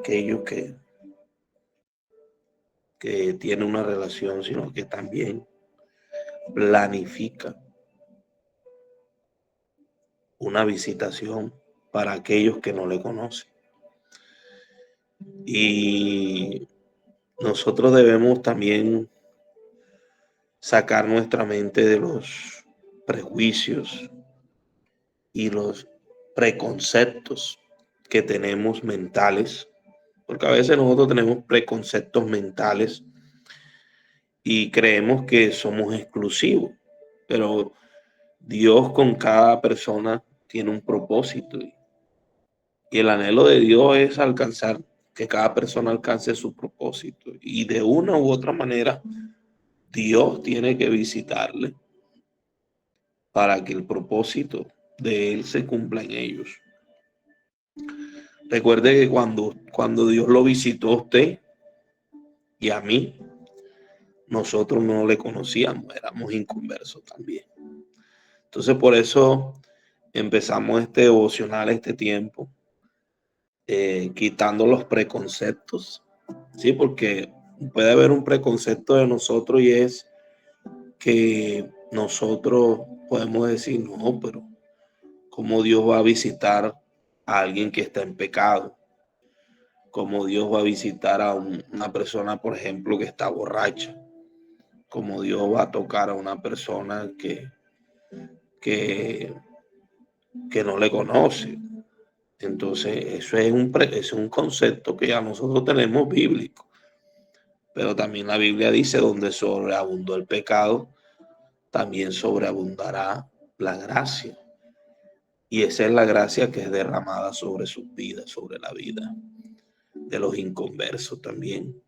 aquello que tiene una relación, sino que también planifica una visitación para aquellos que no le conocen. Y nosotros debemos también sacar nuestra mente de los prejuicios y los preconceptos que tenemos mentales, porque a veces nosotros tenemos preconceptos mentales y creemos que somos exclusivos, pero Dios con cada persona tiene un propósito y el anhelo de Dios es alcanzar, que cada persona alcance su propósito y de una u otra manera Dios tiene que visitarle para que el propósito de Él se cumpla en ellos. Recuerde que cuando Dios lo visitó a usted y a mí, nosotros no le conocíamos, éramos inconversos también. Entonces por eso empezamos este devocional, este tiempo, quitando los preconceptos, ¿sí? Porque puede haber un preconcepto de nosotros y es que nosotros podemos decir, no, pero ¿cómo Dios va a visitar a alguien que está en pecado? ¿Cómo Dios va a visitar a una persona, por ejemplo, que está borracha? ¿Cómo Dios va a tocar a una persona que, que no le conoce? Entonces, eso es un concepto que ya nosotros tenemos bíblico. Pero también la Biblia dice, donde sobreabundó el pecado, también sobreabundará la gracia. Y esa es la gracia que es derramada sobre sus vidas, sobre la vida de los inconversos también.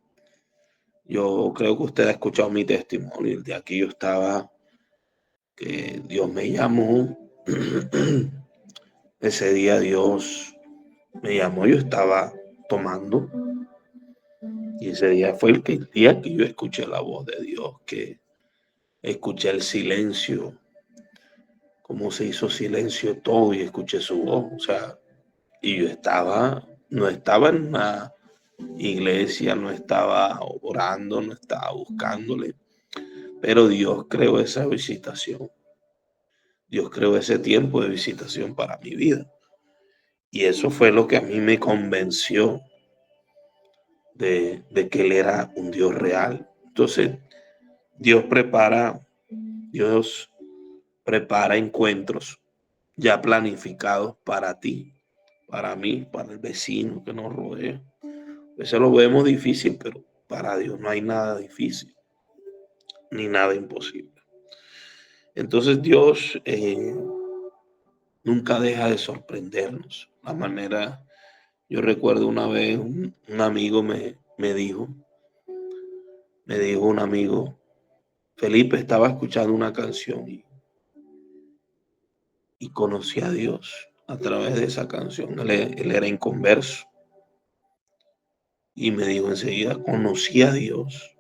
Yo creo que usted ha escuchado mi testimonio. El día que yo estaba, que Dios me llamó, ese día Dios me llamó, yo estaba tomando. Y ese día fue el día que yo escuché la voz de Dios, que escuché el silencio, cómo se hizo silencio todo y escuché su voz. O sea, y yo no estaba en una iglesia, no estaba orando, no estaba buscándole, pero Dios creó esa visitación. Dios creó ese tiempo de visitación para mi vida. Y eso fue lo que a mí me convenció de que Él era un Dios real. Entonces, Dios Dios prepara encuentros ya planificados para ti, para mí, para el vecino que nos rodea. A veces lo vemos difícil, pero para Dios no hay nada difícil, ni nada imposible. Entonces Dios nunca deja de sorprendernos. La manera, yo recuerdo una vez un amigo me dijo un amigo, Felipe estaba escuchando una canción y conocí a Dios a través de esa canción. Él era inconverso. Y me dijo enseguida, conocí a Dios,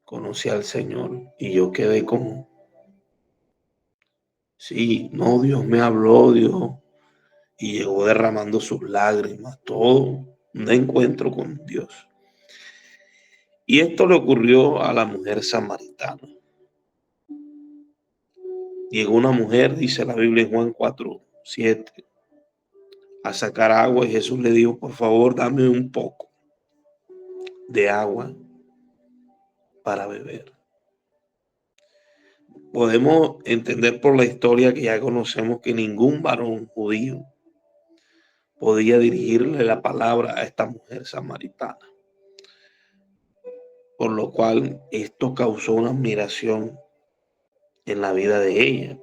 conocí al Señor. Y yo quedé como, sí, no, Dios me habló, Dios. Y llegó derramando sus lágrimas, todo un encuentro con Dios. Y esto le ocurrió a la mujer samaritana. Llegó una mujer, dice la Biblia en Juan 4:7, a sacar agua y Jesús le dijo, por favor, dame un poco de agua para beber. Podemos entender por la historia que ya conocemos que ningún varón judío podía dirigirle la palabra a esta mujer samaritana, por lo cual esto causó una admiración en la vida de ella,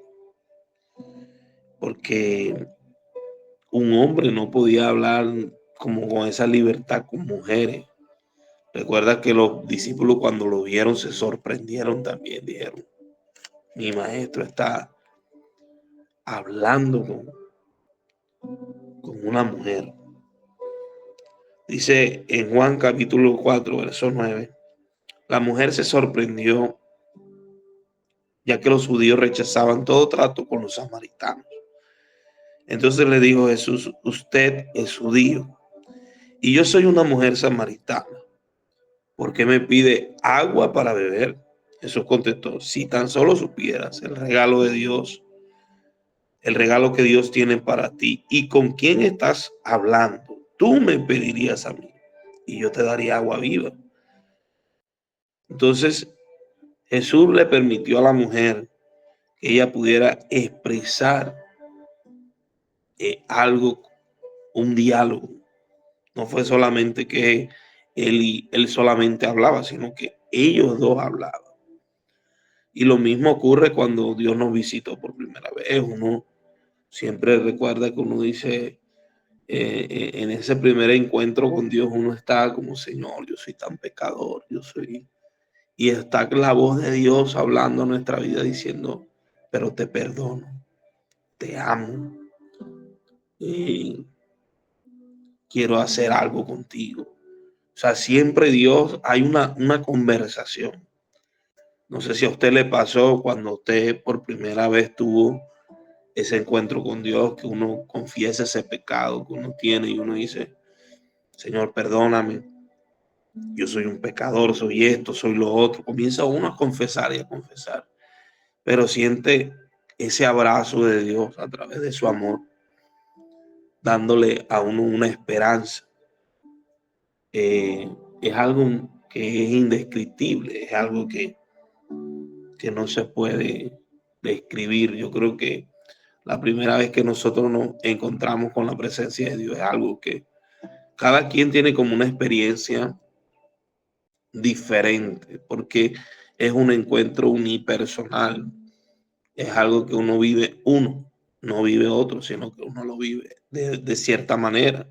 porque un hombre no podía hablar como con esa libertad con mujeres. Recuerda que los discípulos cuando lo vieron se sorprendieron también, dijeron, mi maestro está hablando con una mujer. Dice en Juan capítulo 4, verso 9, la mujer se sorprendió ya que los judíos rechazaban todo trato con los samaritanos. Entonces le dijo Jesús, usted es judío y yo soy una mujer samaritana. ¿Por qué me pide agua para beber? Jesús contestó, si tan solo supieras el regalo de Dios, el regalo que Dios tiene para ti y con quién estás hablando, tú me pedirías a mí y yo te daría agua viva. Entonces Jesús le permitió a la mujer que ella pudiera expresar algo, un diálogo. No fue solamente que él solamente hablaba, sino que ellos dos hablaban. Y lo mismo ocurre cuando Dios nos visitó por primera vez. Uno siempre recuerda que uno dice, en ese primer encuentro con Dios, uno está como, Señor, yo soy tan pecador, yo soy... Y está la voz de Dios hablando en nuestra vida diciendo, pero te perdono, te amo y quiero hacer algo contigo. O sea, siempre Dios, hay una conversación. No sé si a usted le pasó cuando usted por primera vez tuvo ese encuentro con Dios, que uno confiesa ese pecado que uno tiene y uno dice, Señor, perdóname, yo soy un pecador, soy esto, soy lo otro. Comienza uno a confesar y a confesar, pero siente ese abrazo de Dios a través de su amor, dándole a uno una esperanza. Es algo que es indescriptible, es algo que no se puede describir. Yo creo que la primera vez que nosotros nos encontramos con la presencia de Dios es algo que cada quien tiene como una experiencia diferente, porque es un encuentro unipersonal, es algo que uno vive uno, no vive otro, sino que uno lo vive de cierta manera,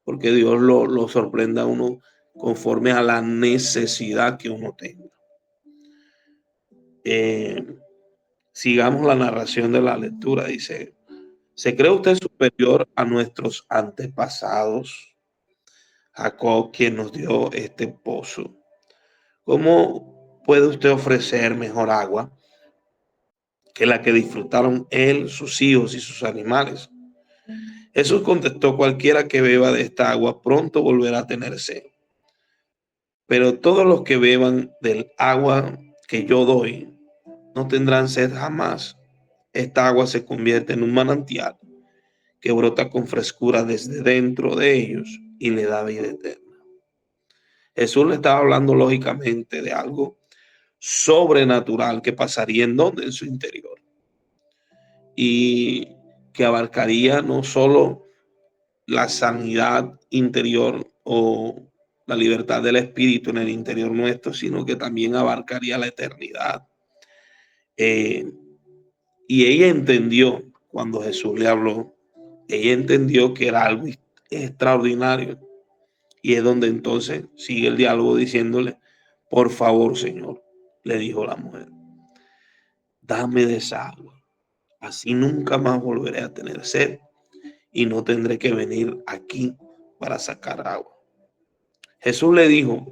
porque Dios lo sorprende a uno conforme a la necesidad que uno tenga. Eh, Sigamos la narración de la lectura, dice, ¿se cree usted superior a nuestros antepasados? Jacob, quien nos dio este pozo. ¿Cómo puede usted ofrecer mejor agua que la que disfrutaron él, sus hijos y sus animales? Jesús contestó, cualquiera que beba de esta agua pronto volverá a tener sed. Pero todos los que beban del agua que yo doy no tendrán sed jamás. Esta agua se convierte en un manantial que brota con frescura desde dentro de ellos y le da vida eterna. Jesús le estaba hablando lógicamente de algo sobrenatural que pasaría en donde, en su interior, y que abarcaría no solo la sanidad interior o la libertad del espíritu en el interior nuestro, sino que también abarcaría la eternidad. Eh, y ella entendió cuando Jesús le habló, ella entendió que era algo extraordinario. Y es donde entonces sigue el diálogo diciéndole, por favor, Señor, le dijo la mujer, dame de esa agua. Así nunca más volveré a tener sed y no tendré que venir aquí para sacar agua. Jesús le dijo,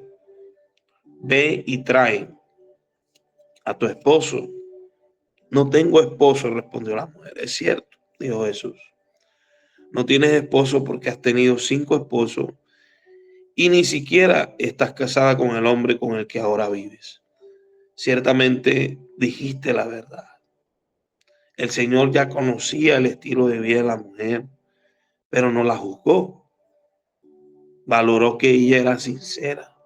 ve y trae a tu esposo. No tengo esposo, respondió la mujer. Es cierto, dijo Jesús. No tienes esposo porque has tenido 5 esposos y ni siquiera estás casada con el hombre con el que ahora vives. Ciertamente dijiste la verdad. El Señor ya conocía el estilo de vida de la mujer, pero no la juzgó. Valoró que ella era sincera.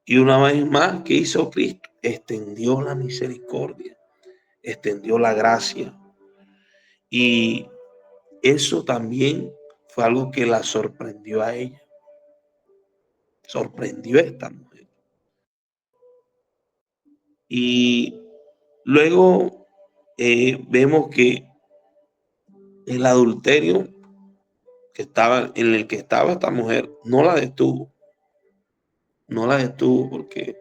Y una vez más, ¿qué hizo Cristo? Extendió la misericordia, extendió la gracia. Y eso también fue algo que la sorprendió a ella. Sorprendió a esta mujer. Y luego vemos que el adulterio en el que estaba esta mujer no la detuvo. No la detuvo porque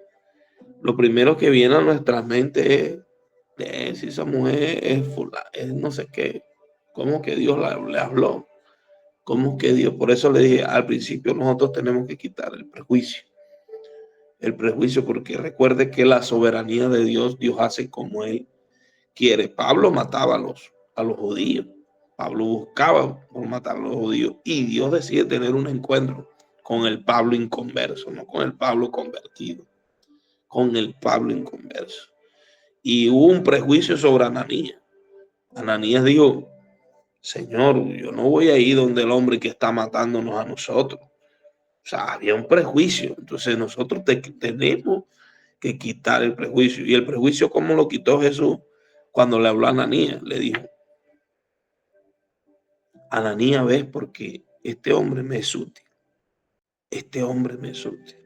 lo primero que viene a nuestras mentes es si esa mujer es no sé qué. ¿Cómo que Dios le habló? ¿Cómo que Dios? Por eso le dije al principio, nosotros tenemos que quitar el prejuicio. El prejuicio, porque recuerde que la soberanía de Dios, Dios hace como Él quiere. Pablo mataba a los judíos. Pablo buscaba por matar a los judíos y Dios decide tener un encuentro con el Pablo inconverso, no con el Pablo convertido, con el Pablo inconverso. Y hubo un prejuicio sobre Ananías. Ananías dijo, Señor, yo no voy a ir donde el hombre que está matándonos a nosotros. O sea, había un prejuicio. Entonces nosotros tenemos que quitar el prejuicio. Y el prejuicio, ¿cómo lo quitó Jesús? Cuando le habló a Ananías, le dijo, Ananías, ves, porque este hombre me es útil. Este hombre me es útil.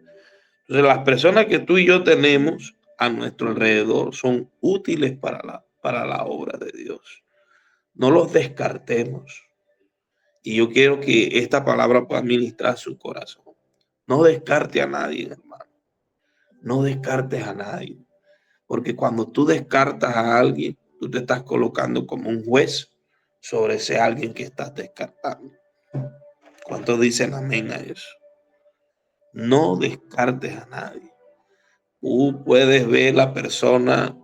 Entonces, las personas que tú y yo tenemos a nuestro alrededor son útiles para la obra de Dios. No los descartemos. Y yo quiero que esta palabra pueda ministrar su corazón. No descarte a nadie, hermano. No descartes a nadie. Porque cuando tú descartas a alguien, tú te estás colocando como un juez sobre ese alguien que estás descartando. ¿Cuántos dicen amén a eso? No descartes a nadie. Tú puedes ver la persona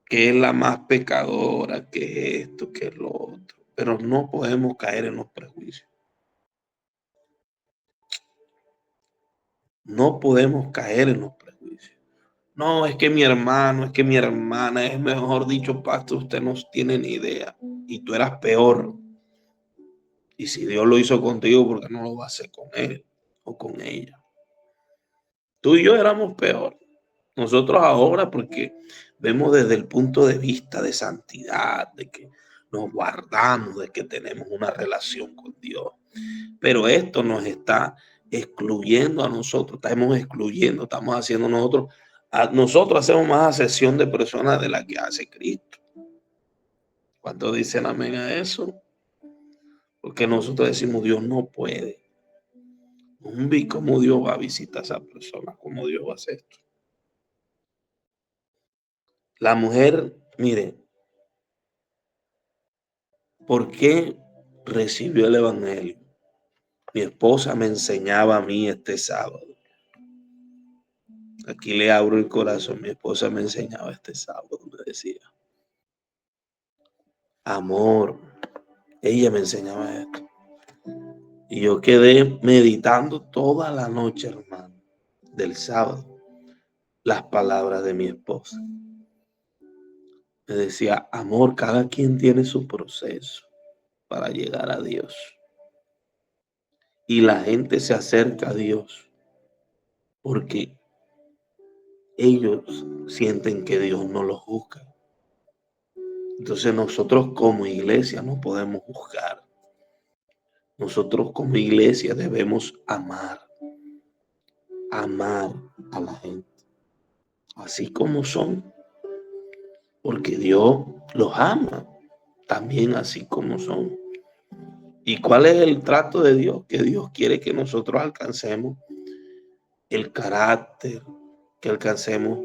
que es la más pecadora, que es esto, que es lo otro, pero no podemos caer en los prejuicios. No podemos caer en los prejuicios. No, es que mi hermano, es que mi hermana, es mejor dicho, pastor, usted no tiene ni idea. Y tú eras peor. Y si Dios lo hizo contigo, ¿por qué no lo va a hacer con él o con ella? Tú y yo éramos peor. Nosotros ahora, porque vemos desde el punto de vista de santidad, de que nos guardamos, de que tenemos una relación con Dios. Pero esto nos está excluyendo a nosotros, estamos excluyendo, estamos haciendo nosotros hacemos más asesión de personas de la que hace Cristo. ¿Cuántos dicen amén a eso? Porque nosotros decimos, Dios no puede. ¿Cómo Dios va a visitar a esa persona? ¿Cómo Dios va a hacer esto? La mujer, mire, ¿por qué recibió el evangelio? Mi esposa me enseñaba a mí este sábado. Aquí le abro el corazón. Mi esposa me enseñaba este sábado, me decía, amor, ella me enseñaba esto. Y yo quedé meditando toda la noche, hermano, del sábado, las palabras de mi esposa. Me decía, amor, cada quien tiene su proceso para llegar a Dios. Y la gente se acerca a Dios porque ellos sienten que Dios no los juzga. Entonces nosotros como iglesia no podemos juzgar. Nosotros como iglesia debemos amar a la gente, así como son, porque Dios los ama también así como son. ¿Y cuál es el trato de Dios? Que Dios quiere que nosotros alcancemos el carácter, que alcancemos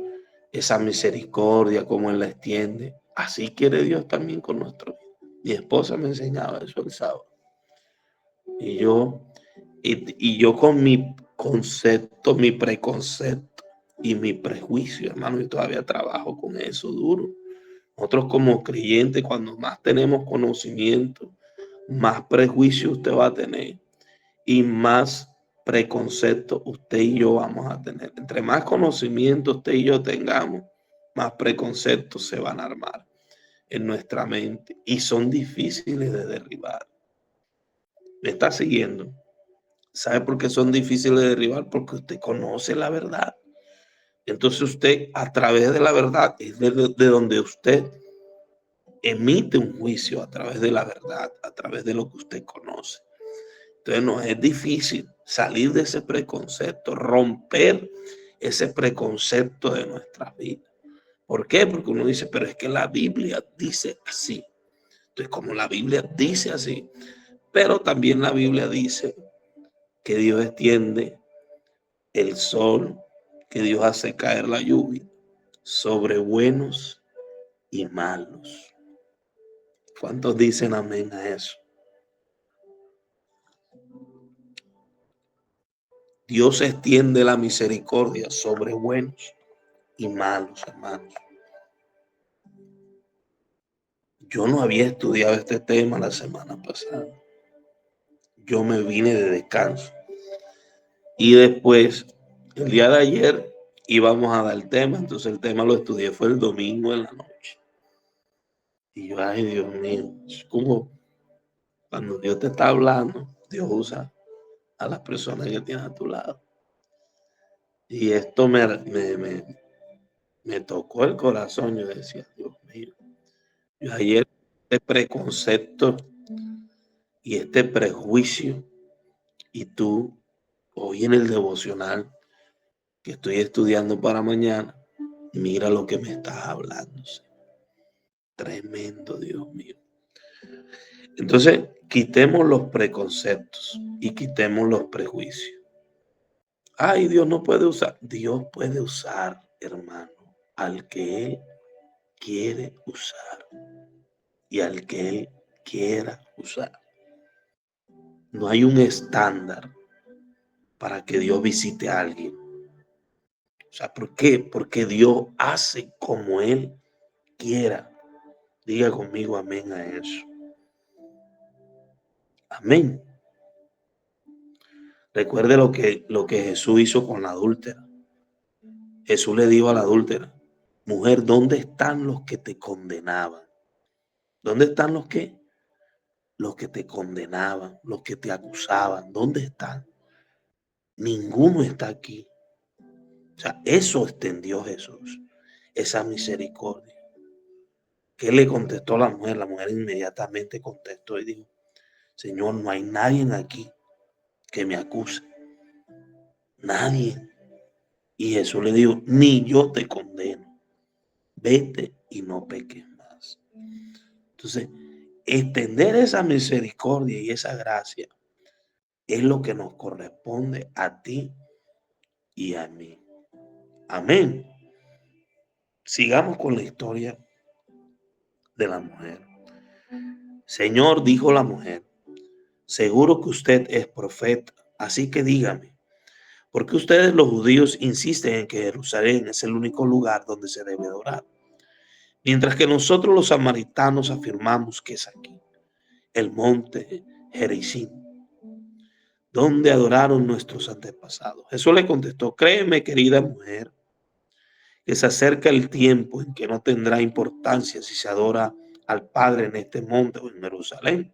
esa misericordia como Él la extiende. Así quiere Dios también con nosotros. Mi esposa me enseñaba eso el sábado. Y yo con mi concepto, mi preconcepto y mi prejuicio, hermano, y todavía trabajo con eso duro. Nosotros como creyentes, cuando más tenemos conocimiento, más prejuicio usted va a tener y más preconcepto usted y yo vamos a tener. Entre más conocimiento usted y yo tengamos, más preconceptos se van a armar en nuestra mente y son difíciles de derribar. ¿Me está siguiendo? ¿Sabe por qué son difíciles de derribar? Porque usted conoce la verdad. Entonces usted, a través de la verdad, es de donde usted emite un juicio, a través de la verdad, a través de lo que usted conoce. Entonces nos es difícil salir de ese preconcepto, romper ese preconcepto de nuestras vidas. ¿Por qué? Porque uno dice, pero es que la Biblia dice así. Entonces, como la Biblia dice así, pero también la Biblia dice que Dios extiende el sol, que Dios hace caer la lluvia sobre buenos y malos. ¿Cuántos dicen amén a eso? Dios extiende la misericordia sobre buenos y malos, hermanos. yo no había estudiado este tema la semana pasada. Yo me vine de descanso. Y después, el día de ayer, íbamos a dar el tema. Entonces el tema lo estudié fue el domingo en la noche. Y yo, ay, Dios mío, es como cuando Dios te está hablando, Dios usa a las personas que tienes a tu lado. Y esto me tocó el corazón. Yo decía, Dios mío, yo ayer este preconcepto y este prejuicio, y tú hoy en el devocional que estoy estudiando para mañana, mira lo que me estás hablando. Tremendo, Dios mío. Entonces, quitemos los preconceptos y quitemos los prejuicios. Ay, Dios no puede usar. Dios puede usar, hermano, al que Él quiere usar y al que Él quiera usar. No hay un estándar para que Dios visite a alguien. O sea, ¿por qué? Porque Dios hace como Él quiera. Diga conmigo amén a eso. Amén. Recuerde lo que Jesús hizo con la adúltera. Jesús le dijo a la adúltera, mujer, ¿dónde están los que te condenaban? ¿Dónde están los que? Los que te condenaban, los que te acusaban. ¿Dónde están? Ninguno está aquí. O sea, eso extendió Jesús, esa misericordia. ¿Qué le contestó la mujer? La mujer inmediatamente contestó y dijo, Señor, no hay nadie aquí que me acuse. Nadie. Y Jesús le dijo, ni yo te condeno. Vete y no peques más. Entonces, extender esa misericordia y esa gracia es lo que nos corresponde a ti y a mí. Amén. Sigamos con la historia de la mujer. Señor, dijo la mujer, seguro que usted es profeta, así que dígame, ¿por qué ustedes los judíos insisten en que Jerusalén es el único lugar donde se debe adorar? Mientras que nosotros los samaritanos afirmamos que es aquí, el monte Gerizim, donde adoraron nuestros antepasados. Jesús le contestó, créeme, querida mujer, que se acerca el tiempo en que no tendrá importancia si se adora al Padre en este monte o en Jerusalén.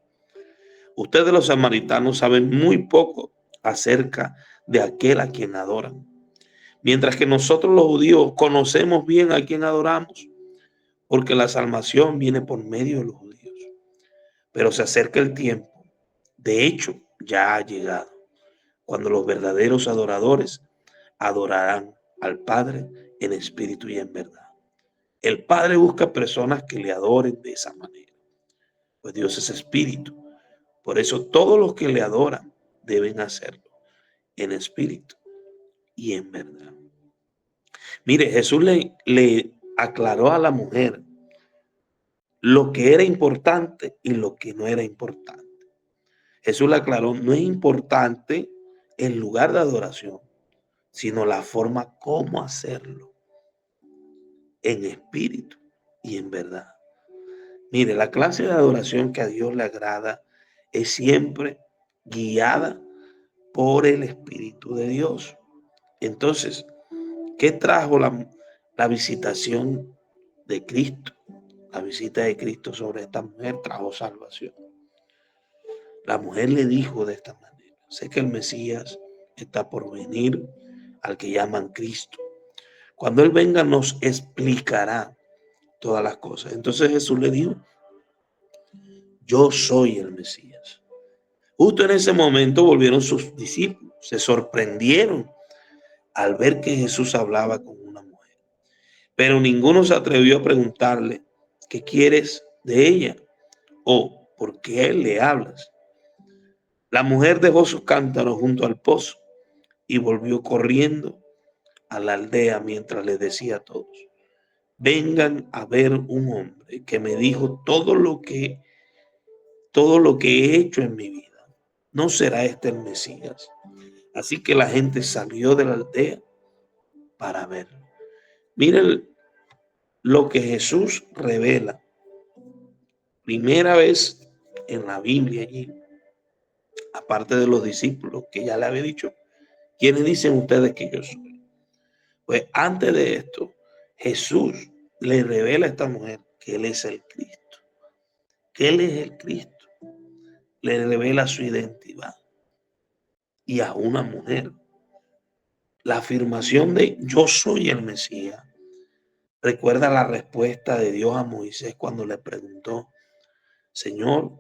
Ustedes los samaritanos saben muy poco acerca de aquel a quien adoran, mientras que nosotros los judíos conocemos bien a quien adoramos, porque la salvación viene por medio de los judíos. Pero se acerca el tiempo, de hecho ya ha llegado, cuando los verdaderos adoradores adorarán al Padre en espíritu y en verdad. El Padre busca personas que le adoren de esa manera, pues Dios es espíritu. Por eso todos los que le adoran deben hacerlo en espíritu y en verdad. Mire, Jesús le aclaró a la mujer lo que era importante y lo que no era importante. Jesús le aclaró, no es importante el lugar de adoración, sino la forma cómo hacerlo, en espíritu y en verdad. Mire, la clase de adoración que a Dios le agrada es siempre guiada por el Espíritu de Dios. Entonces, ¿qué trajo la visitación de Cristo? La visita de Cristo sobre esta mujer trajo salvación. La mujer le dijo de esta manera, sé que el Mesías está por venir, al que llaman Cristo. Cuando Él venga nos explicará todas las cosas. Entonces Jesús le dijo, yo soy el Mesías. Justo en ese momento volvieron sus discípulos, se sorprendieron al ver que Jesús hablaba con una mujer. Pero ninguno se atrevió a preguntarle, ¿qué quieres de ella? O ¿por qué le hablas? La mujer dejó sus cántaros junto al pozo y volvió corriendo a la aldea mientras le decía a todos, vengan a ver un hombre que me dijo todo lo que he hecho en mi vida. ¿No será este el Mesías? Así que la gente salió de la aldea para verlo. Miren lo que Jesús revela primera vez en la Biblia allí, aparte de los discípulos que ya le había dicho, ¿quiénes dicen ustedes que yo soy? Pues antes de esto, Jesús le revela a esta mujer que Él es el Cristo, que Él es el Cristo. Le revela su identidad. Y a una mujer, la afirmación de yo soy el Mesías. Recuerda la respuesta de Dios a Moisés cuando le preguntó, Señor,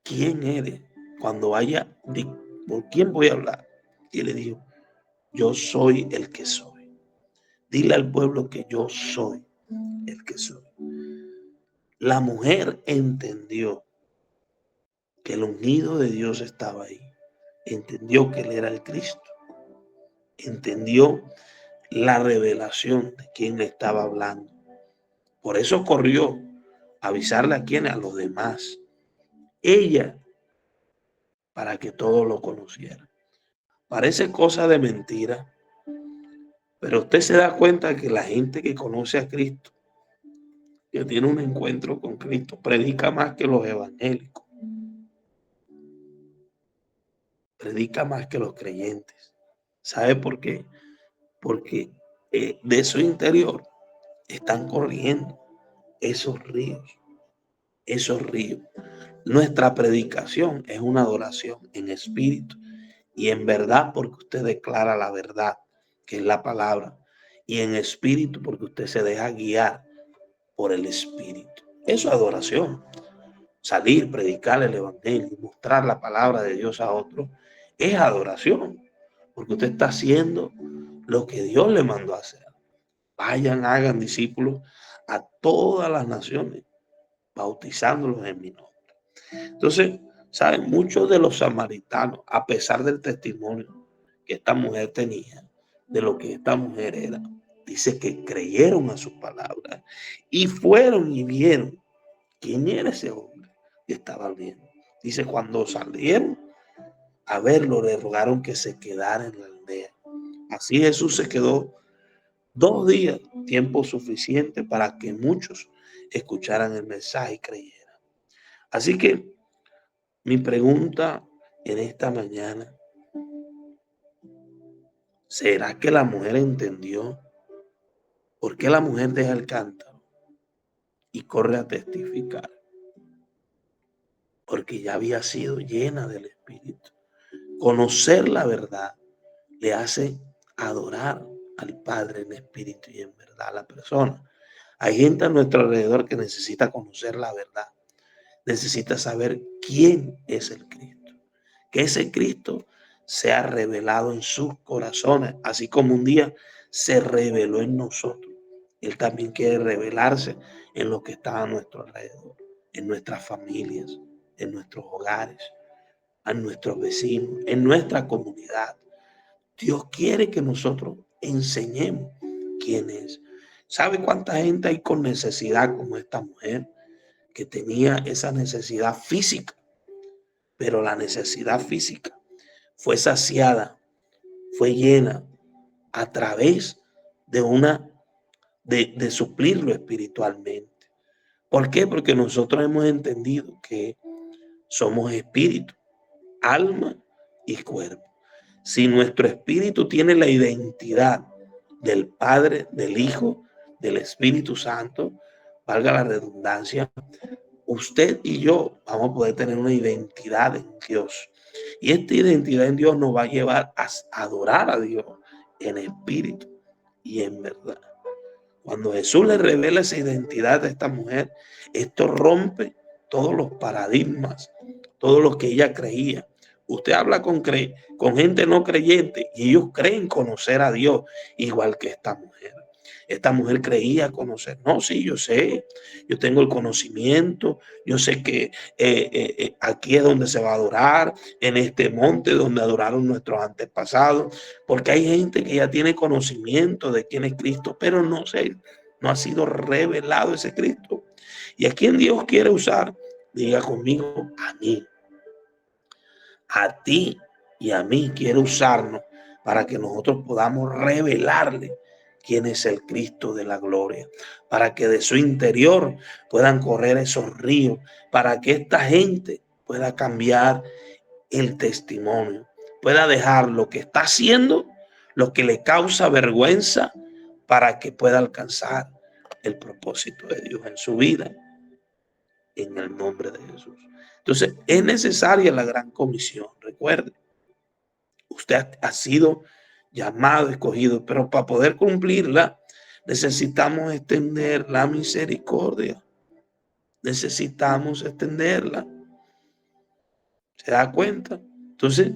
¿quién eres? Cuando ¿por quién voy a hablar? Y él le dijo, yo soy el que soy. Dile al pueblo que yo soy el que soy. La mujer entendió que el ungido de Dios estaba ahí. Entendió que Él era el Cristo. Entendió la revelación de quién le estaba hablando. Por eso corrió a avisarle a quién, a los demás. Ella, para que todos lo conocieran. Parece cosa de mentira, pero usted se da cuenta que la gente que conoce a Cristo, que tiene un encuentro con Cristo, predica más que los evangélicos, predica más que los creyentes. ¿Sabe por qué? Porque de su interior están corriendo esos ríos, esos ríos. Nuestra predicación es una adoración en espíritu y en verdad, porque usted declara la verdad, que es la palabra, y en espíritu porque usted se deja guiar por el espíritu. Eso es adoración. Salir, predicar el evangelio, mostrar la palabra de Dios a otros, es adoración, porque usted está haciendo lo que Dios le mandó a hacer. Vayan, hagan discípulos a todas las naciones, bautizándolos en mi nombre. Entonces, ¿saben? Muchos de los samaritanos, a pesar del testimonio que esta mujer tenía, de lo que esta mujer era, dice que creyeron a su palabra y fueron y vieron quién era ese hombre que estaba viendo. Dice, cuando salieron a verlo, le rogaron que se quedara en la aldea. Así Jesús se quedó 2 días, tiempo suficiente para que muchos escucharan el mensaje y creyeran. Así que mi pregunta en esta mañana, ¿será que la mujer entendió por qué la mujer deja el cántaro y corre a testificar? Porque ya había sido llena del Espíritu. Conocer la verdad le hace adorar al Padre en espíritu y en verdad a la persona. Hay gente a nuestro alrededor que necesita conocer la verdad, necesita saber quién es el Cristo, que ese Cristo sea revelado en sus corazones, así como un día se reveló en nosotros. Él también quiere revelarse en lo que está a nuestro alrededor, en nuestras familias, en nuestros hogares, a nuestros vecinos, en nuestra comunidad. Dios quiere que nosotros enseñemos quién es. ¿Sabe cuánta gente hay con necesidad como esta mujer que tenía esa necesidad física? Pero la necesidad física fue saciada, fue llena a través de suplirlo espiritualmente. ¿Por qué? Porque nosotros hemos entendido que somos espíritu, alma y cuerpo. Si nuestro espíritu tiene la identidad del Padre, del Hijo, del Espíritu Santo, valga la redundancia, usted y yo vamos a poder tener una identidad en Dios. Y esta identidad en Dios nos va a llevar a adorar a Dios en espíritu y en verdad. Cuando Jesús le revela esa identidad a esta mujer, esto rompe todos los paradigmas, todo lo que ella creía. Usted habla con gente no creyente y ellos creen conocer a Dios igual que esta mujer. Esta mujer creía conocer. No, sí, yo sé, yo tengo el conocimiento, yo sé que aquí es donde se va a adorar, en este monte donde adoraron nuestros antepasados, porque hay gente que ya tiene conocimiento de quién es Cristo, pero no sé, no ha sido revelado ese Cristo. ¿Y a quién Dios quiere usar? Diga conmigo, a mí, a ti y a mí quiere usarnos para que nosotros podamos revelarle quién es el Cristo de la gloria, para que de su interior puedan correr esos ríos, para que esta gente pueda cambiar el testimonio, pueda dejar lo que está haciendo, lo que le causa vergüenza, para que pueda alcanzar el propósito de Dios en su vida, en el nombre de Jesús. Entonces, es necesaria la gran comisión. Recuerde, usted ha sido llamado, escogido, pero para poder cumplirla, necesitamos extender la misericordia. Necesitamos extenderla. ¿Se da cuenta? Entonces,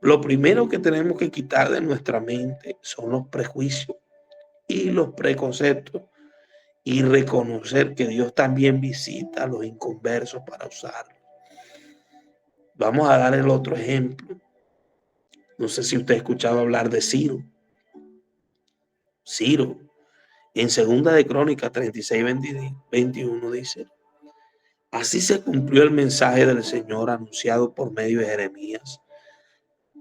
lo primero que tenemos que quitar de nuestra mente son los prejuicios y los preconceptos y reconocer que Dios también visita a los inconversos para usarlos. Vamos a dar el otro ejemplo. No sé si usted ha escuchado hablar de Ciro. Ciro, en segunda de Crónicas 36, 21 dice: así se cumplió el mensaje del Señor anunciado por medio de Jeremías.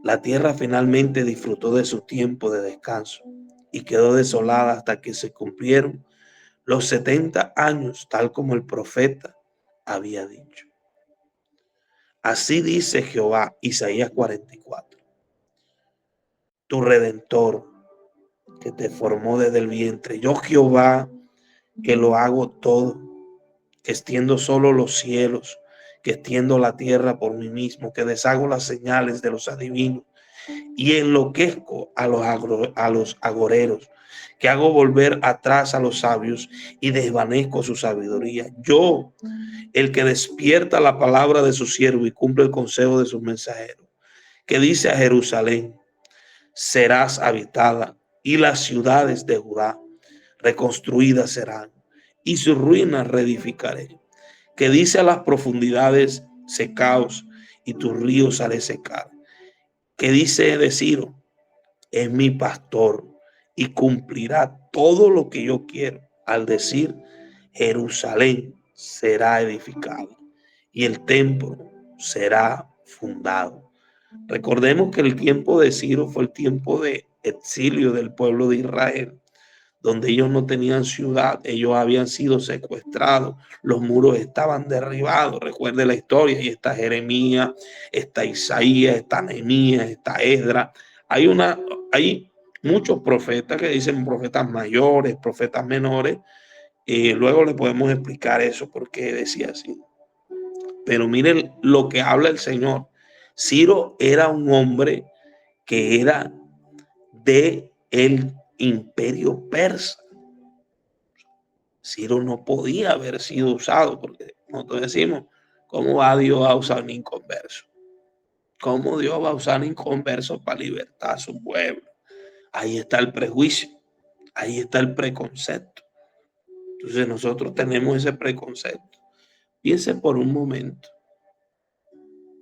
La tierra finalmente disfrutó de su tiempo de descanso y quedó desolada hasta que se cumplieron los 70 años, tal como el profeta había dicho. Así dice Jehová, Isaías 44, tu Redentor, que te formó desde el vientre. Yo Jehová, que lo hago todo, que extiendo solo los cielos, que extiendo la tierra por mí mismo, que deshago las señales de los adivinos y enloquezco a los agoreros, que hago volver atrás a los sabios y desvanezco su sabiduría. Yo, el que despierta la palabra de su siervo y cumple el consejo de sus mensajeros, que dice a Jerusalén: serás habitada, y las ciudades de Judá reconstruidas serán, y sus ruinas reedificaré. Que dice a las profundidades: secaos, y tus ríos haré secar. Que dice de Ciro: es mi pastor y cumplirá todo lo que yo quiero. Al decir: Jerusalén será edificada y el templo será fundado. Recordemos que el tiempo de Ciro fue el tiempo de exilio del pueblo de Israel, donde ellos no tenían ciudad, ellos habían sido secuestrados, los muros estaban derribados. Recuerde la historia, y está Jeremías, está Isaías, está Nehemías, está Esdras. Hay muchos profetas que dicen profetas mayores, profetas menores, y luego le podemos explicar eso, por qué decía así. Pero miren lo que habla el Señor. Ciro era un hombre que era de el imperio persa. Ciro no podía haber sido usado, porque nosotros decimos: ¿cómo va Dios a usar un inconverso? ¿Cómo Dios va a usar un inconverso para libertar a su pueblo? Ahí está el prejuicio, ahí está el preconcepto. Entonces nosotros tenemos ese preconcepto. Piense por un momento,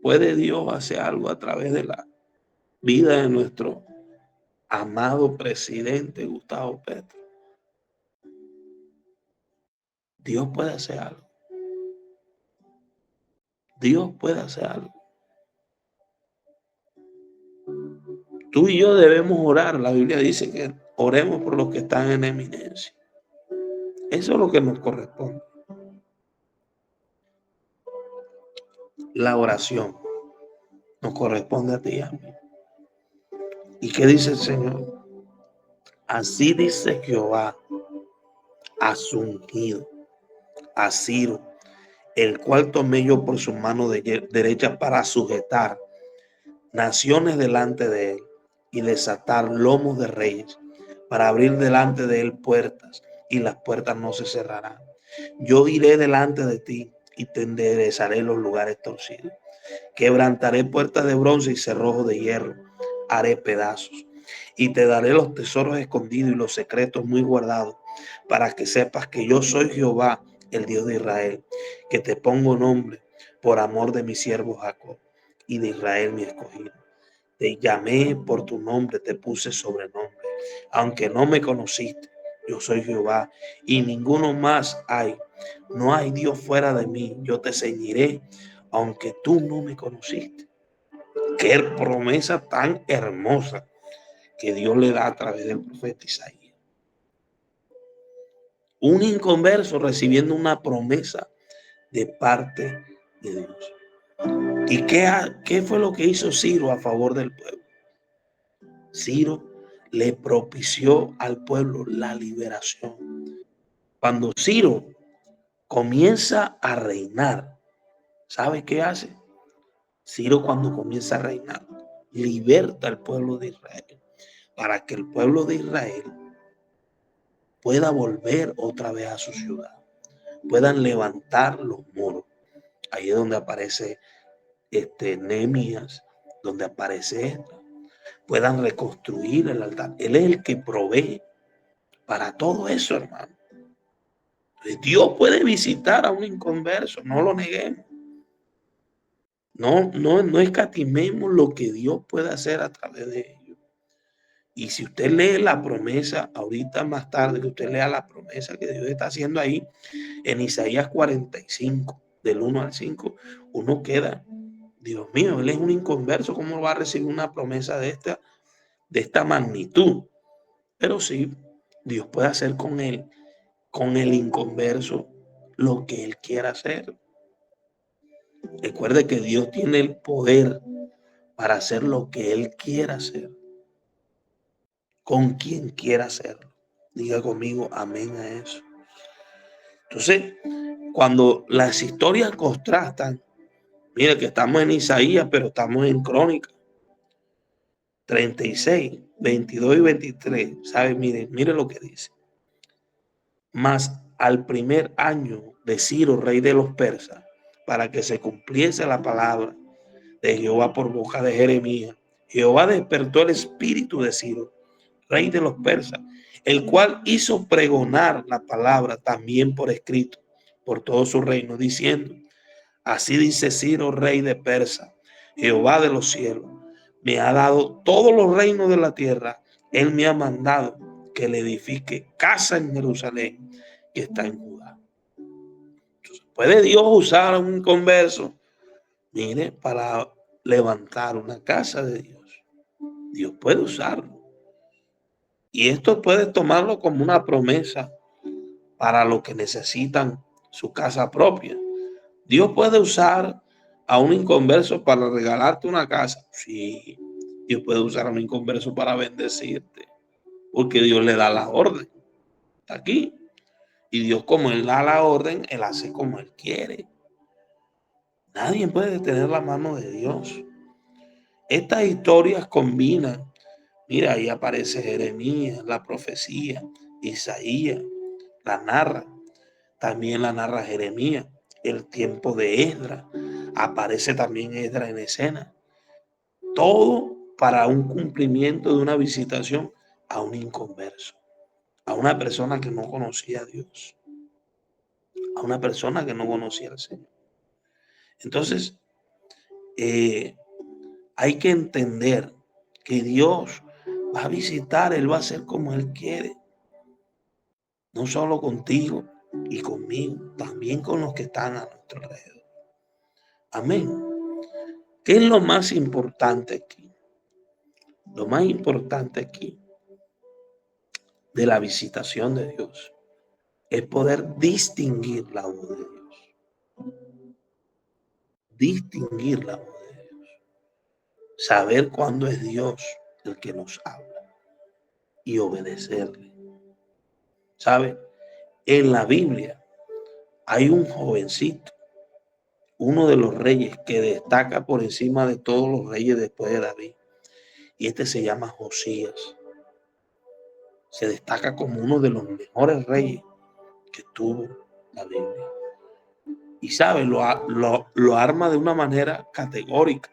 ¿puede Dios hacer algo a través de la vida de nuestro amado presidente Gustavo Petro? Dios puede hacer algo. Dios puede hacer algo. Tú y yo debemos orar. La Biblia dice que oremos por los que están en eminencia. Eso es lo que nos corresponde. La oración nos corresponde a ti y a mí. ¿Y qué dice el Señor? Así dice Jehová a su ungido, a Ciro, el cual tomé yo por su mano derecha para sujetar naciones delante de él y desatar lomos de reyes, para abrir delante de él puertas, y las puertas no se cerrarán. Yo iré delante de ti y te enderezaré los lugares torcidos. Quebrantaré puertas de bronce y cerrojos de hierro, haré pedazos. Y te daré los tesoros escondidos y los secretos muy guardados, para que sepas que yo soy Jehová, el Dios de Israel, que te pongo nombre por amor de mi siervo Jacob y de Israel mi escogido. Te llamé por tu nombre, te puse sobrenombre. Aunque no me conociste, yo soy Jehová y ninguno más hay. No hay Dios fuera de mí. Yo te ceñiré, aunque tú no me conociste. Qué promesa tan hermosa que Dios le da a través del profeta Isaías. Un inconverso recibiendo una promesa de parte de Dios. ¿Y qué fue lo que hizo Ciro a favor del pueblo? Ciro le propició al pueblo la liberación. Cuando Ciro comienza a reinar, ¿sabe qué hace? Ciro, cuando comienza a reinar, liberta al pueblo de Israel para que el pueblo de Israel pueda volver otra vez a su ciudad, puedan levantar los muros. Ahí es donde aparece Nehemías, donde aparece Esdras, puedan reconstruir el altar. Él es el que provee para todo eso, hermano. Entonces, Dios puede visitar a un inconverso, no lo neguemos. No escatimemos lo que Dios puede hacer a través de ellos. Y si usted lee la promesa, ahorita más tarde que usted lea la promesa que Dios está haciendo ahí, en Isaías 45, del 1 al 5, uno queda, Dios mío, él es un inconverso, ¿cómo va a recibir una promesa de esta magnitud? Pero sí, Dios puede hacer con él, con el inconverso, lo que él quiera hacer. Recuerde que Dios tiene el poder para hacer lo que él quiera hacer, con quien quiera hacerlo. Diga conmigo amén a eso. Entonces, cuando las historias contrastan, mire que estamos en Isaías, pero estamos en Crónicas 36, 22 y 23. ¿Sabe? Mire lo que dice. Mas al primer año de Ciro, rey de los persas, para que se cumpliese la palabra de Jehová por boca de Jeremías, Jehová despertó el espíritu de Ciro, rey de los persas, el cual hizo pregonar la palabra también por escrito por todo su reino, diciendo: así dice Ciro, rey de Persa, Jehová de los cielos, me ha dado todos los reinos de la tierra. Él me ha mandado que le edifique casa en Jerusalén, que está en Judá. Entonces, ¿puede Dios usar a un converso? Mire, para levantar una casa de Dios. Dios puede usarlo. Y esto puede tomarlo como una promesa para los que necesitan su casa propia. Dios puede usar a un inconverso para regalarte una casa. Sí, Dios puede usar a un inconverso para bendecirte, porque Dios le da la orden. Está aquí. Y Dios, como Él da la orden, Él hace como Él quiere. Nadie puede detener la mano de Dios. Estas historias combinan. Mira, ahí aparece Jeremías, la profecía, Isaías, la narra. También la narra Jeremías, el tiempo de Esdras. Aparece también Esdras en escena. Todo para un cumplimiento de una visitación a un inconverso, a una persona que no conocía a Dios, a una persona que no conocía al Señor. Entonces, hay que entender que Dios va a visitar, Él va a hacer como Él quiere, no solo contigo y conmigo, también con los que están a nuestro alrededor. Amén. ¿Qué es lo más importante aquí? Lo más importante aquí de la visitación de Dios es poder distinguir la voz de Dios. Distinguir la voz de Dios. Saber cuándo es Dios el que nos habla y obedecerle. ¿Sabe? En la Biblia hay un jovencito, uno de los reyes que destaca por encima de todos los reyes después de David. Y este se llama Josías. Se destaca como uno de los mejores reyes que tuvo la Biblia. Y sabe, lo arma de una manera categórica,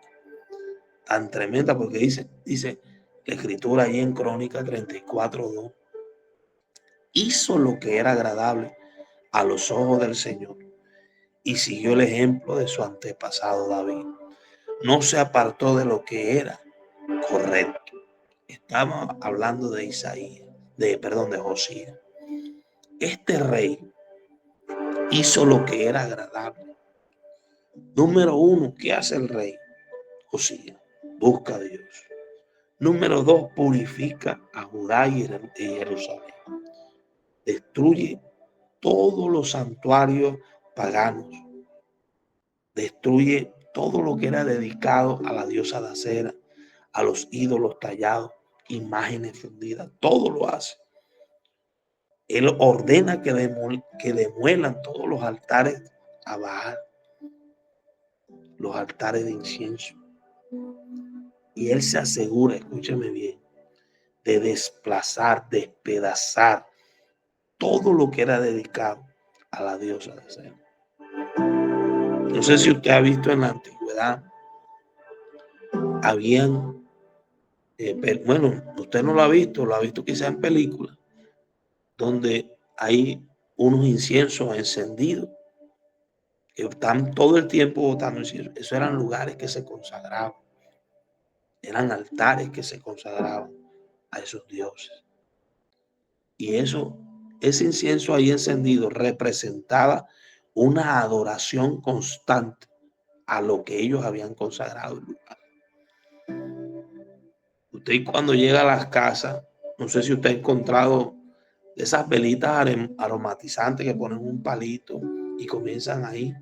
tan tremenda, porque dice la escritura ahí en Crónica 34:2. Hizo lo que era agradable a los ojos del Señor y siguió el ejemplo de su antepasado David. No se apartó de lo que era correcto. Estamos hablando de Isaías, de Josías. Este rey hizo lo que era agradable. Número uno, ¿qué hace el rey? Josías, busca a Dios. Número dos, purifica a Judá y Jerusalén. Destruye todos los santuarios paganos, destruye todo lo que era dedicado a la diosa de acera, a los ídolos tallados, imágenes fundidas, todo lo hace. Él ordena que demuelan todos los altares a Baal, los altares de incienso. Y él se asegura, escúcheme bien, de desplazar, despedazar todo lo que era dedicado a la diosa de acera. No sé si usted ha visto en la antigüedad, habían, bueno, usted no lo ha visto quizá en películas, donde hay unos inciensos encendidos que están todo el tiempo botando incienso. Esos eran lugares que se consagraban, eran altares que se consagraban a esos dioses. Y ese incienso ahí encendido representaba una adoración constante a lo que ellos habían consagrado el lugar. Usted cuando llega a las casas, no sé si usted ha encontrado esas velitas aromatizantes que ponen un palito y comienzan ahí.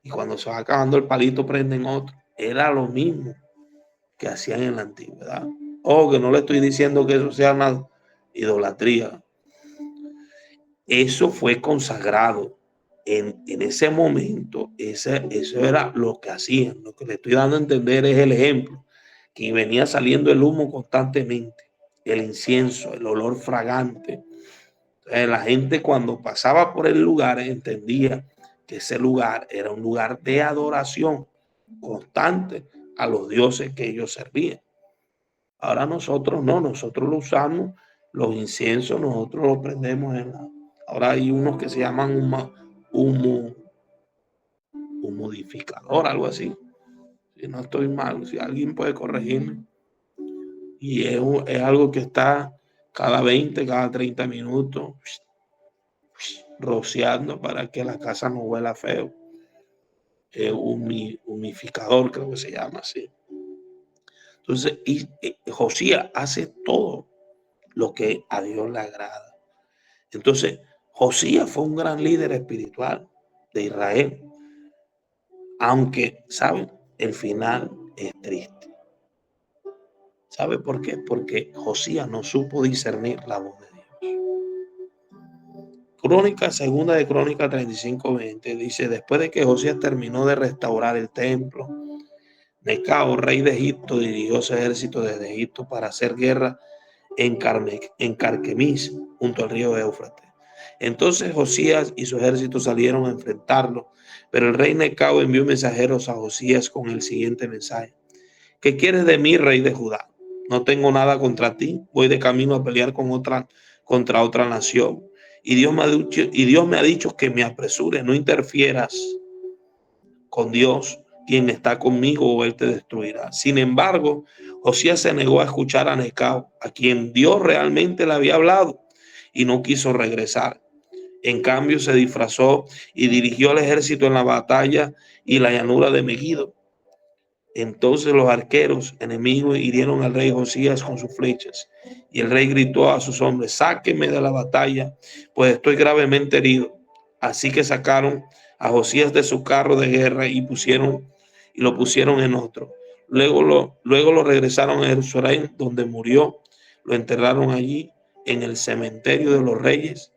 Y cuando se va acabando el palito prenden otro. Era lo mismo que hacían en la antigüedad. Ojo, que no le estoy diciendo que eso sea una idolatría. Eso fue consagrado en ese momento. Eso era lo que hacían. Lo que le estoy dando a entender es el ejemplo. Que venía saliendo el humo constantemente, el incienso, el olor fragante. La gente cuando pasaba por el lugar entendía que ese lugar era un lugar de adoración constante a los dioses que ellos servían. Ahora nosotros no, nosotros lo usamos, los inciensos, nosotros los prendemos ahora hay unos que se llaman humidificador, algo así. Si no estoy mal, si alguien puede corregirme. Y es algo que está cada 20, cada 30 minutos rociando para que la casa no huela feo. Humidificador, creo que se llama así. Entonces, Josías hace todo lo que a Dios le agrada. Entonces, Josías fue un gran líder espiritual de Israel, aunque, ¿saben? El final es triste. ¿Sabe por qué? Porque Josías no supo discernir la voz de Dios. Segunda de Crónicas 35:20 dice: después de que Josías terminó de restaurar el templo, Necao, rey de Egipto, dirigió su ejército desde Egipto para hacer guerra en Carquemis, junto al río Éufrates. Entonces Josías y su ejército salieron a enfrentarlo, pero el rey Necao envió mensajeros a Josías con el siguiente mensaje: ¿qué quieres de mí, rey de Judá? No tengo nada contra ti, voy de camino a pelear contra otra nación. Y Dios me ha dicho que me apresure, no interfieras con Dios, quien está conmigo, o él te destruirá. Sin embargo, Josías se negó a escuchar a Necao, a quien Dios realmente le había hablado, y no quiso regresar. En cambio, se disfrazó y dirigió al ejército en la batalla y la llanura de Megiddo. Entonces los arqueros enemigos hirieron al rey Josías con sus flechas, y el rey gritó a sus hombres: sáquenme de la batalla, pues estoy gravemente herido. Así que sacaron a Josías de su carro de guerra y lo pusieron en otro. Luego lo regresaron a Jerusalén, donde murió. Lo enterraron allí en el cementerio de los reyes,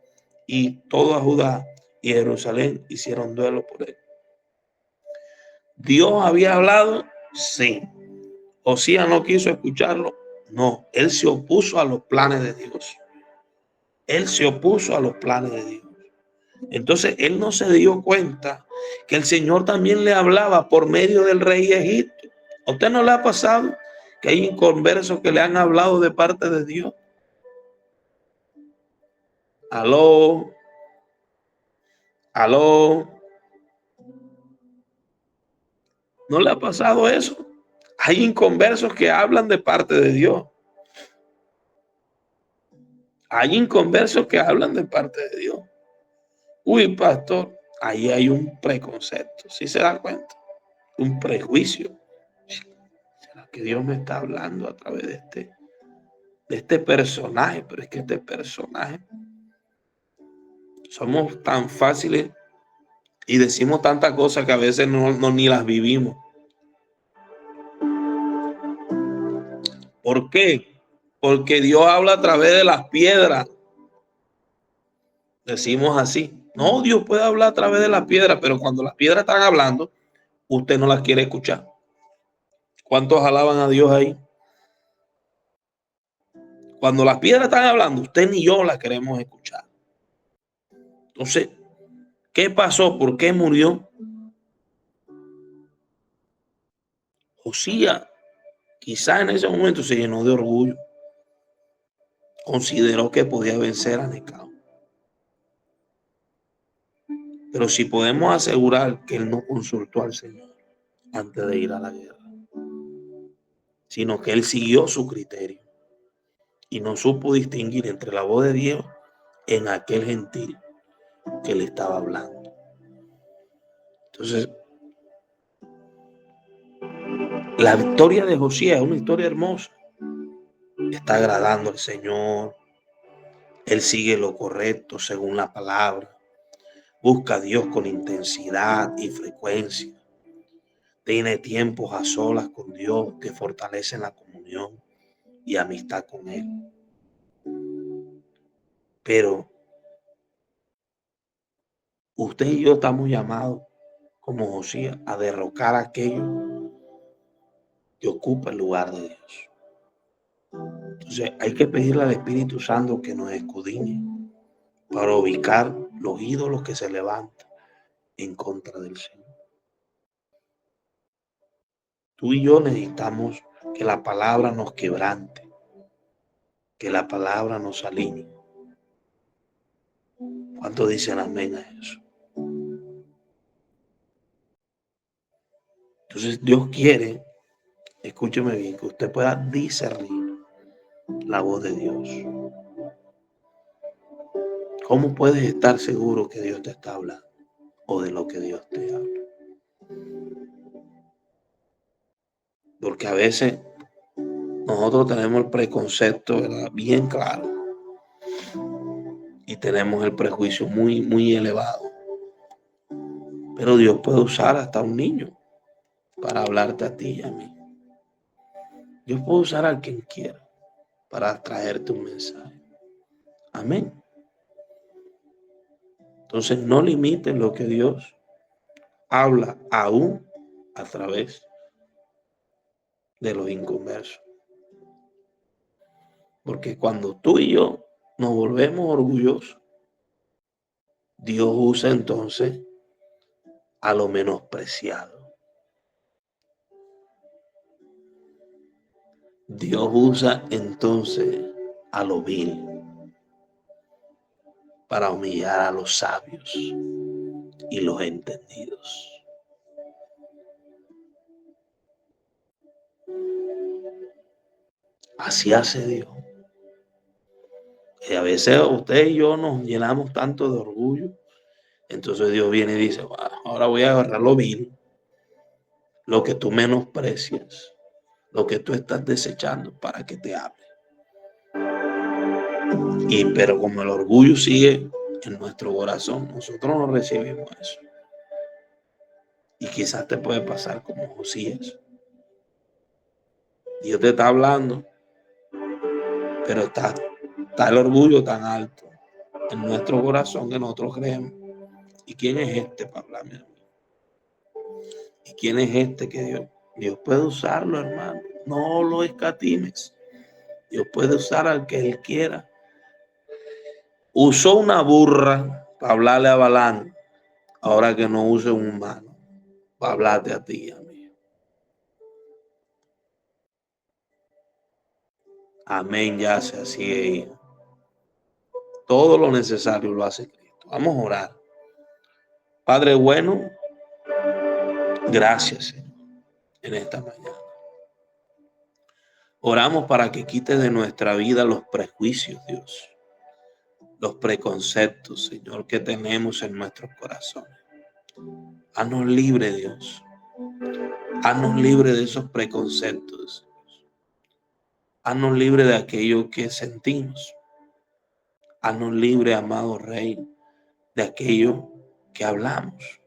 y toda Judá y Jerusalén hicieron duelo por él. Dios había hablado, sí. Josías no quiso escucharlo, no. Él se opuso a los planes de Dios. Él se opuso a los planes de Dios. Entonces él no se dio cuenta que el Señor también le hablaba por medio del rey de Egipto. ¿A usted no le ha pasado que hay inconversos que le han hablado de parte de Dios? Aló, aló. ¿No le ha pasado eso? Hay inconversos que hablan de parte de Dios. Hay inconversos que hablan de parte de Dios. Uy, pastor, ahí hay un preconcepto, ¿sí se da cuenta? Un prejuicio. ¿Será que Dios me está hablando a través de este personaje? Pero es que este personaje Somos tan fáciles y decimos tantas cosas que a veces no ni las vivimos. ¿Por qué? Porque Dios habla a través de las piedras. Decimos así. No, Dios puede hablar a través de las piedras, pero cuando las piedras están hablando, usted no las quiere escuchar. ¿Cuántos alaban a Dios ahí? Cuando las piedras están hablando, usted ni yo las queremos escuchar. Entonces, ¿qué pasó? ¿Por qué murió? Josías, quizá en ese momento se llenó de orgullo. Consideró que podía vencer a Necao. Pero si podemos asegurar que él no consultó al Señor antes de ir a la guerra, sino que él siguió su criterio y no supo distinguir entre la voz de Dios en aquel gentil que le estaba hablando. Entonces, la victoria de Josías es una historia hermosa. Está agradando al Señor. Él sigue lo correcto según la palabra. Busca a Dios con intensidad y frecuencia. Tiene tiempos a solas con Dios que fortalecen la comunión y amistad con Él. Pero usted y yo estamos llamados, como Josías, a derrocar a aquello que ocupa el lugar de Dios. Entonces hay que pedirle al Espíritu Santo que nos escudriñe para ubicar los ídolos que se levantan en contra del Señor. Tú y yo necesitamos que la palabra nos quebrante, que la palabra nos alinee. ¿Cuántos dicen amén a eso? Entonces Dios quiere, escúcheme bien, que usted pueda discernir la voz de Dios. ¿Cómo puedes estar seguro que Dios te está hablando o de lo que Dios te habla? Porque a veces nosotros tenemos el preconcepto, ¿verdad?, bien claro, y tenemos el prejuicio muy elevado. Pero Dios puede usar hasta un niño para hablarte a ti y a mí. Dios puede usar a quien quiera para traerte un mensaje. Amén. Entonces no limites lo que Dios habla aún a través de los inconversos. Porque cuando tú y yo nos volvemos orgullosos, Dios usa entonces a lo menospreciado. Dios usa entonces a lo vil para humillar a los sabios y los entendidos. Así hace Dios. Y a veces usted y yo nos llenamos tanto de orgullo. Entonces Dios viene y dice, ahora voy a agarrar lo vil, lo que tú menosprecias, lo que tú estás desechando para que te hable. Pero como el orgullo sigue en nuestro corazón, nosotros no recibimos eso. Y quizás te puede pasar como Josías. Dios te está hablando, pero está el orgullo tan alto en nuestro corazón que nosotros creemos. ¿Y quién es este para hablarme a mí? ¿Y quién es este que Dios puede usarlo, hermano? No lo escatimes. Dios puede usar al que Él quiera. Usó una burra para hablarle a Balán, ahora que no use un humano para hablarte a ti y a mí. Amén, ya sea así. Todo lo necesario lo hace Cristo. Vamos a orar. Padre bueno, gracias, Señor, en esta mañana. Oramos para que quites de nuestra vida los prejuicios, Dios, los preconceptos, Señor, que tenemos en nuestros corazones. Haznos libre, Dios. Haznos libre de esos preconceptos. Haznos libre de aquello que sentimos. Haznos libre, amado Rey, de aquello que hablamos.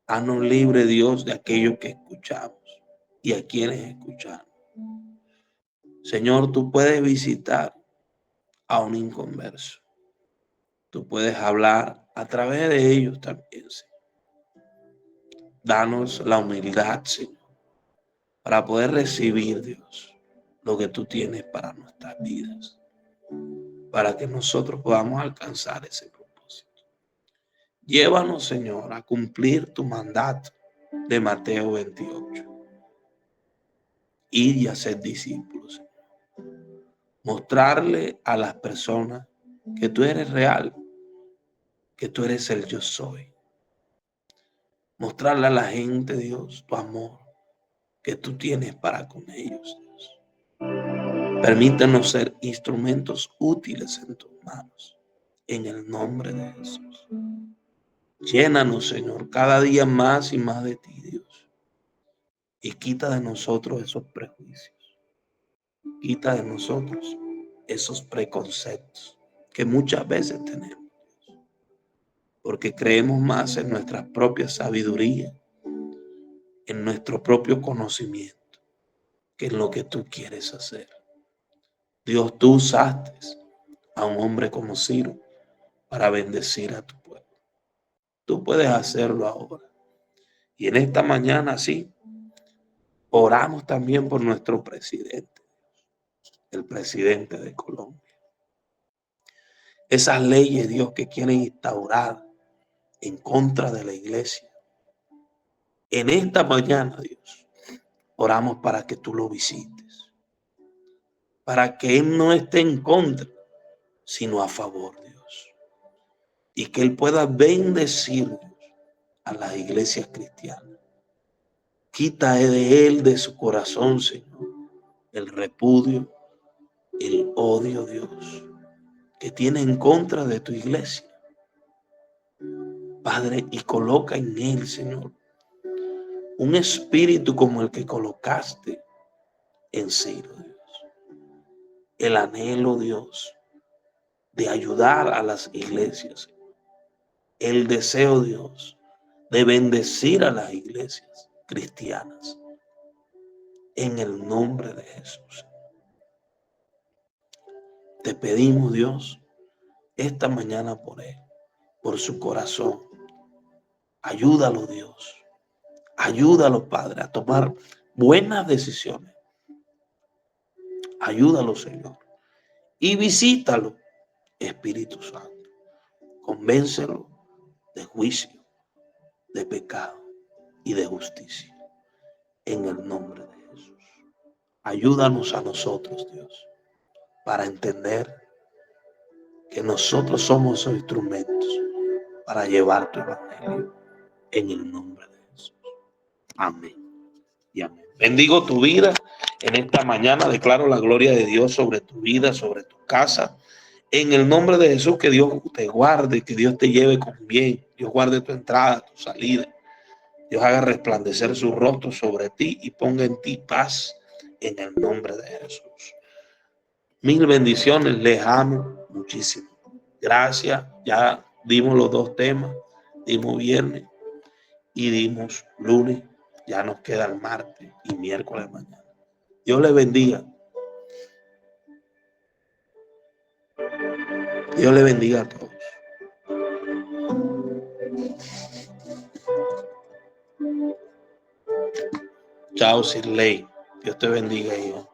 Haznos libre, Dios, de aquello que escuchamos y a quienes escuchamos. Señor, tú puedes visitar a un inconverso. Tú puedes hablar a través de ellos también, Señor. Danos la humildad, Señor, para poder recibir, Dios, lo que tú tienes para nuestras vidas, para que nosotros podamos alcanzar ese propósito. Llévanos, Señor, a cumplir tu mandato de Mateo 28. Ir y hacer discípulos, Señor. Mostrarle a las personas que tú eres real, que tú eres el yo soy. Mostrarle a la gente, Dios, tu amor que tú tienes para con ellos, Dios. Permítanos ser instrumentos útiles en tus manos, en el nombre de Jesús. Llénanos, Señor, cada día más y más de ti, Dios. Y quita de nosotros esos prejuicios. Quita de nosotros esos preconceptos que muchas veces tenemos, porque creemos más en nuestra propia sabiduría, en nuestro propio conocimiento, que en lo que tú quieres hacer. Dios, tú usaste a un hombre como Ciro para bendecir a tu pueblo. Tú puedes hacerlo ahora. Y en esta mañana, sí, oramos también por nuestro presidente, el presidente de Colombia. Esas leyes, Dios, que quieren instaurar en contra de la iglesia. En esta mañana, Dios, oramos para que tú lo visites, para que Él no esté en contra, sino a favor, Dios, y que Él pueda bendecir, Dios, a las iglesias cristianas. Quita de Él, de su corazón, Señor, el repudio, el odio, Dios, que tiene en contra de tu iglesia, Padre, y coloca en Él, Señor, un espíritu como el que colocaste en Ciro, Dios. El anhelo, Dios, de ayudar a las iglesias. El deseo, Dios, de bendecir a las iglesias cristianas. En el nombre de Jesús. Te pedimos, Dios, esta mañana por él, por su corazón. Ayúdalo, Dios. Ayúdalo, Padre, a tomar buenas decisiones. Ayúdalo, Señor. Y visítalo, Espíritu Santo. Convéncelo de juicio, de pecado y de justicia. En el nombre de Jesús. Ayúdanos a nosotros, Dios, para entender que nosotros somos instrumentos para llevar tu evangelio. En el nombre de Jesús. Amén y amén. Bendigo tu vida en esta mañana. Declaro la gloria de Dios sobre tu vida, sobre tu casa. En el nombre de Jesús, que Dios te guarde, que Dios te lleve con bien. Dios guarde tu entrada, tu salida. Dios haga resplandecer su rostro sobre ti y ponga en ti paz en el nombre de Jesús. Mil bendiciones, les amo muchísimo. Gracias, ya dimos los dos temas, dimos viernes y dimos lunes, ya nos queda el martes y miércoles mañana. Dios les bendiga. Dios les bendiga a todos. Chao, Sirley. Dios te bendiga, hijo.